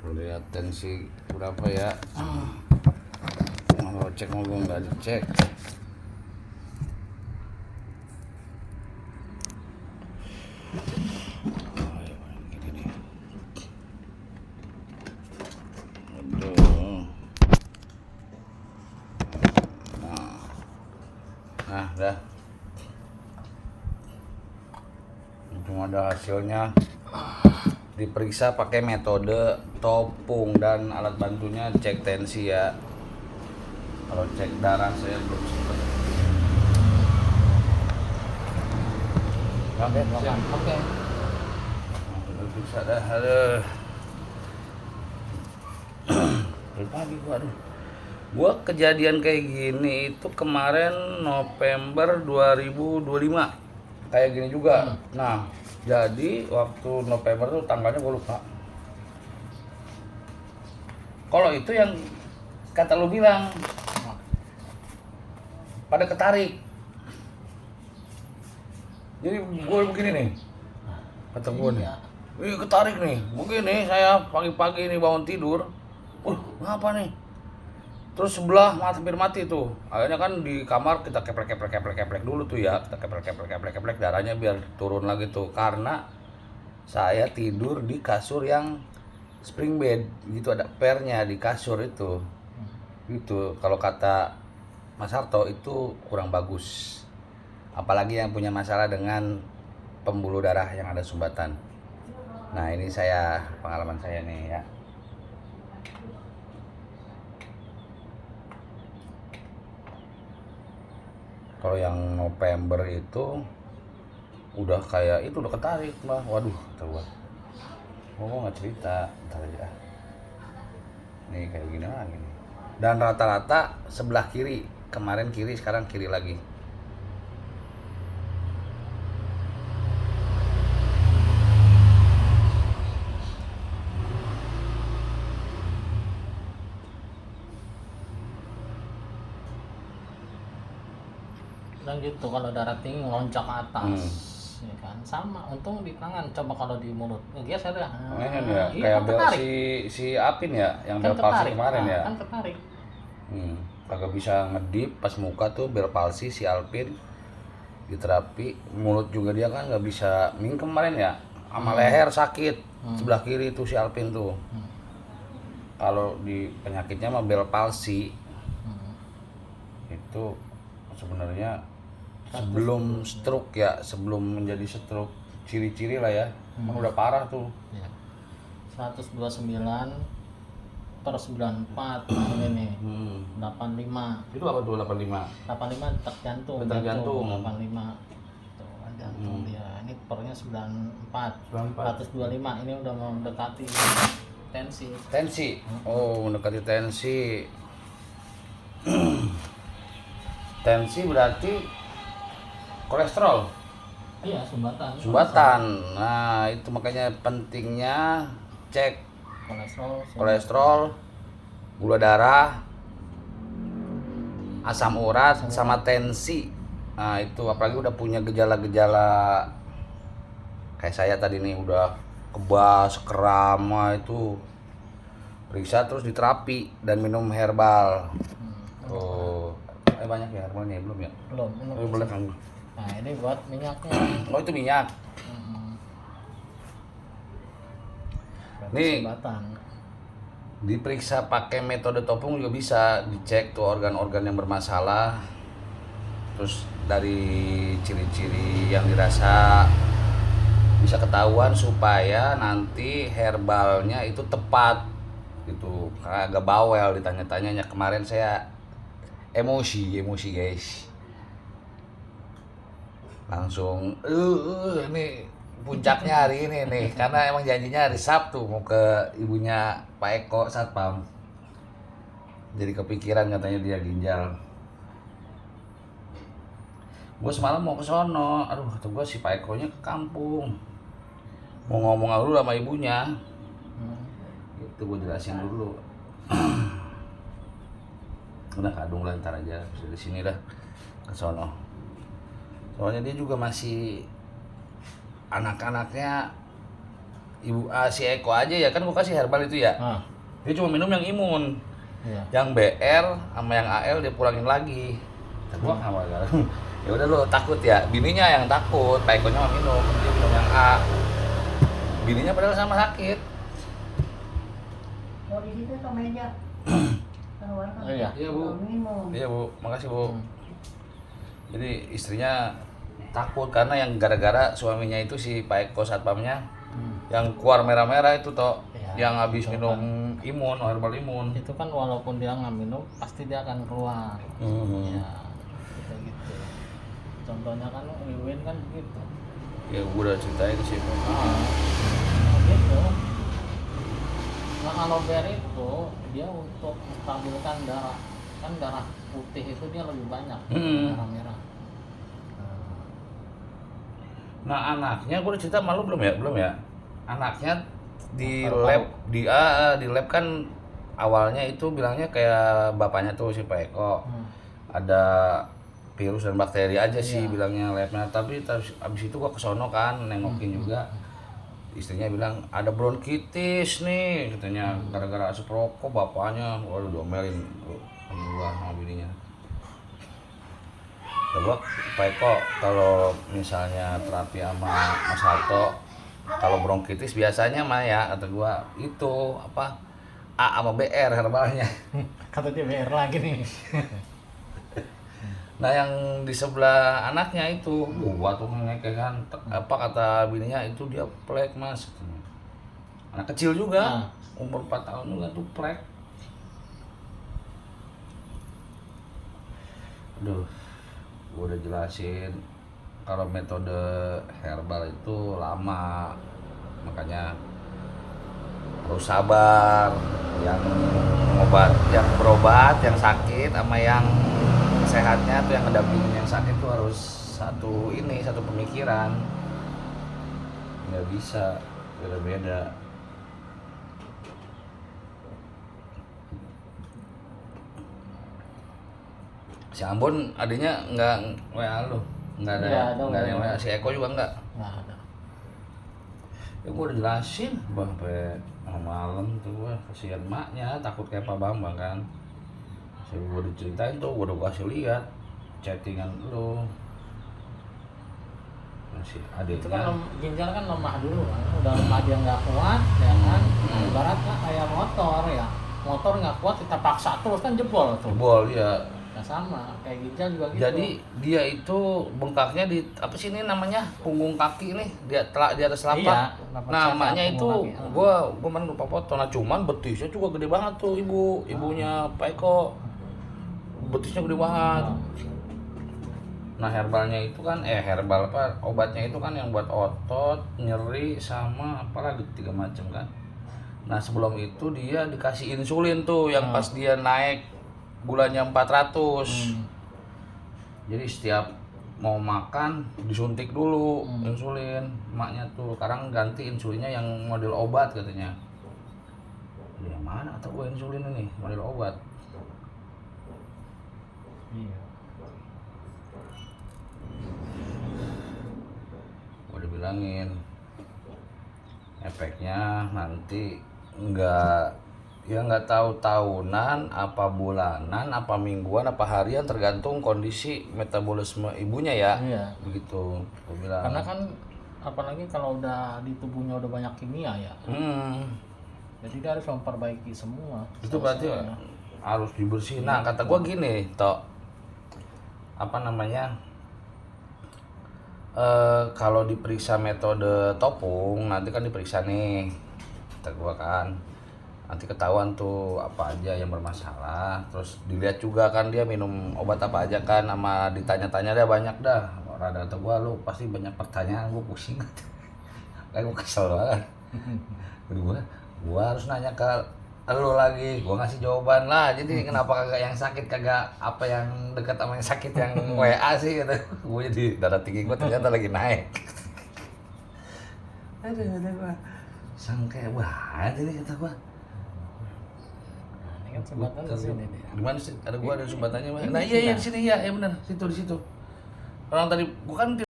Lihat tensi berapa ya. Mau cek mau gue nggak dicek. Aduh. Nah dah, cuma ada hasilnya. Diperiksa pakai metode topung dan alat bantunya cek tensi ya. Kalau cek darah saya belum sempat. Oke, Oke. udah bisa dah. Aduh. Pagi gua, aduh. Gua kejadian kayak gini itu kemarin November 2025. Kayak gini juga. Nah, jadi waktu November tuh tanggalnya gue lupa. Kalau itu yang kata lu bilang pada ketarik. Jadi gue begini nih, kata gue nih, ini ketarik nih, begini saya pagi-pagi nih bangun tidur, apa nih? Terus sebelah hampir mati tuh. Akhirnya kan di kamar kita keplek dulu tuh ya, kita keplek darahnya biar turun lagi tuh. Karena saya tidur di kasur yang spring bed gitu, ada pernya di kasur itu. Gitu. Kalau kata Mas Harto itu kurang bagus. Apalagi yang punya masalah dengan pembuluh darah yang ada sumbatan. Nah, ini saya pengalaman saya nih ya. Kalau yang November itu udah kayak itu udah ketarik mbak, waduh coba mau nggak cerita ntar aja nih kayak gini lagi nih. Dan rata-rata sebelah kiri, kemarin kiri sekarang kiri lagi. Dan gitu kalau darah tinggi ngelonjak ke atas. Ya kan sama, untung di tangan, coba kalau di mulut ngegeser ya. Kan ya, Iya, kayak kan bel ketarik. si Apin ya, yang Kan bel palsi ketarik. kemarin ya. Kan ketarik. Kagak bisa ngedip pas muka tuh bel palsi si Alpin di terapi. Mulut juga dia kan nggak bisa mingkem kemarin ya, sama leher sakit sebelah kiri tuh si Alpin tuh. Kalau di penyakitnya mah bel palsi itu sebenarnya sebelum stroke ya, sebelum menjadi stroke, ciri-ciri lah ya. Emang udah parah tuh. Ya. 129 per 94 ini nih. 85. Itu apa tuh 85? 85 detak jantung. Detak jantung. 85. Tuh, kan jantung dia. Ini pernya 94. 94. 125 ini udah mau mendekati tensi. Tensi. Oh, mendekati tensi. Tensi berarti kolesterol. Iya, sumbatan. Sumbatan. Nah, itu makanya pentingnya cek kolesterol, gula darah, asam urat, sama tensi. Nah, itu apalagi udah punya gejala-gejala kayak saya tadi nih, udah kebas, kram, itu periksa terus diterapi dan minum herbal. Oh, banyak ya herbalnya belum ya? Belum. Boleh kan? Nah, ini buat minyaknya. Oh, itu minyak. Nih, Sumbatan. diperiksa pakai metode topung juga bisa dicek tuh organ-organ yang bermasalah. Terus dari ciri-ciri yang dirasa bisa ketahuan supaya nanti herbalnya itu tepat gitu. Karena agak bawel ditanya-tanyanya. Kemarin saya emosi guys. Langsung ini puncaknya hari ini nih, karena emang janjinya hari Sabtu mau ke ibunya Pak Eko Satpam. Jadi kepikiran katanya dia ginjal. Gue semalam mau ke sono, aduh kata gue si Pak Eko nya ke kampung. Mau ngomong dulu sama ibunya. Itu gue jelasin dulu. Udah kadung lah, ntar aja bisa di sini dah ke sono. Soalnya dia juga masih anak-anaknya si Eko aja ya kan gua kasih herbal itu ya. Ah, Dia cuma minum yang imun. iya. Yang BR sama yang AL dia pulangin lagi. Kata gua apa ya udah lo takut ya. Bininya yang takut, Pak Ekonya mah minum, dia minum yang A. Bininya padahal sama sakit. Oh di situ tuh meja. Keluar kan. Oh, iya. Iya, Bu. Minum. Iya Bu, makasih Bu. Hmm. Jadi istrinya takut karena yang gara-gara suaminya itu si Pak Eko satpamnya yang keluar merah-merah itu toh, Ya, yang habis itu minum kan. imun, herbal imun. Itu kan walaupun dia nggak minum pasti dia akan keluar. Ya, kayak gitu. Contohnya kan Wiwin kan gitu. Ya gue udah ceritain sih. Gitu. Nah kalau BR itu dia untuk menstabilkan darah, kan darah putih itu dia lebih banyak darah merah. Nah anaknya gue udah cerita malu belum ya? Belum ya? Anaknya di Paru-paru. di lab kan awalnya itu bilangnya kayak bapaknya tuh si Pak Eko. Ada virus dan bakteri aja sih Iya. bilangnya labnya, tapi abis itu gua kesono kan nengokin juga, istrinya bilang ada bronkitis nih katanya gara-gara asap rokok bapaknya. Waduh diomelin sama gua sama bininya. Coba Pak Eko kalau misalnya terapi sama Mas Harto kalau bronkitis biasanya mah ya kata gua itu apa A sama BR herbalnya. Kata dia BR lagi nih. Nah yang di sebelah anaknya itu, gua tuh ngekek kan, apa kata bininya itu dia plek mas, anak kecil juga, umur 4 tahun juga tuh plek. Aduh, gua udah jelasin kalau metode herbal itu lama, makanya harus sabar. Yang berobat, yang sakit sama yang sehatnya tuh yang ngedampingin yang sakit tuh harus satu pemikiran, nggak bisa beda-beda. Si Ambon adanya nggak WA lu, nggak ada, Nggak ada nggak ada yang WA. WA. Si Eko juga nggak. Nggak ada. Ya gua udah jelasin sampai malam tuh gua kasihan maknya takut kayak Pak Bambang kan. Saya gua diceritain tuh, gua udah kasih lihat chattingan lu. Masih Itu adiknya. kan ginjal kan lemah dulu kan. Udah lemah dia nggak kuat ya kan. Nah, ibaratnya kayak motor ya. Motor nggak kuat kita paksa terus kan jebol tuh. Jebol ya. Nah, sama kayak ginjal juga gitu. Jadi dia itu bengkaknya di apa sih ini namanya punggung kaki nih di atas Iya, telapak. telapak Nah kaki, maknya itu punggung kaki. gua mana lupa foto. Nah cuman betisnya juga gede banget tuh ibunya Pak Eko. Betisnya gede banget. Nah herbalnya itu kan herbal apa obatnya itu kan yang buat otot, nyeri sama apalagi 3 macam kan. Nah sebelum itu dia dikasih insulin tuh yang pas dia naik gulanya 400. Jadi setiap mau makan disuntik dulu insulin. Maknya tuh sekarang ganti insulinnya yang model obat katanya. Yang mana atau gua insulin ini model obat? Iya. Udah bilangin efeknya nanti nggak tahu tahunan apa bulanan apa mingguan apa harian tergantung kondisi metabolisme ibunya ya. Iya. Begitu gua bilang. Karena kan apalagi kalau udah di tubuhnya udah banyak kimia ya. Jadi dia harus memperbaiki semua. Itu berarti harus dibersihin. Nah kata gua gini Tok, apa namanya, kalau diperiksa metode topung nanti kan diperiksa nih kata gua kan, nanti ketahuan tuh apa aja yang bermasalah, terus dilihat juga kan dia minum obat apa aja kan, sama ditanya-tanya dia banyak dah. Rada kata gua lu pasti banyak pertanyaan, gua pusing kayak gua kesel banget. Gua harus nanya ke lu lagi, gua ngasih jawaban lah. Jadi kenapa kagak yang sakit, kagak apa yang dekat sama yang sakit yang WA sih kata gua. Jadi darah tinggi gua ternyata lagi naik. Aduh kata gua sangka banget ini kata gua. Nah, ini kan sumbatan di sini nih. Di mana sih? Ada gua ada sumbatannya. Nah iya di sini ya, benar. Situ di situ. Orang tadi gua kan